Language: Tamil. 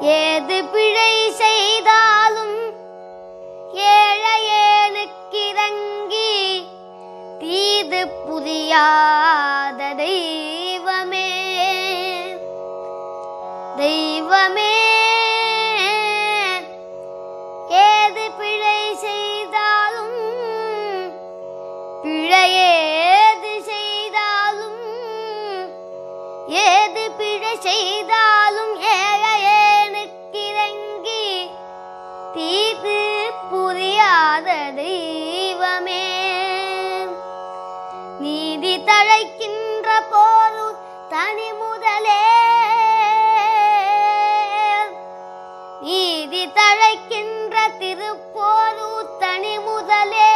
ஏது பிழை செய்தாலும் ஏழையேனுக்கிறங்கி தீது புரியாத தெய்வமே தெய்வமே. ஏது பிழை செய்தாலும் பிழையேது செய்தாலும் ஏது பிழை செய்தாலும் ஏழையேனுக்கிறங்கி தீது புரியாத தெய்வமே. நீதி தழைக்கின்ற போரு தனி முதலே நீதி தழைக்கின்ற திருப்போரு தனி முதலே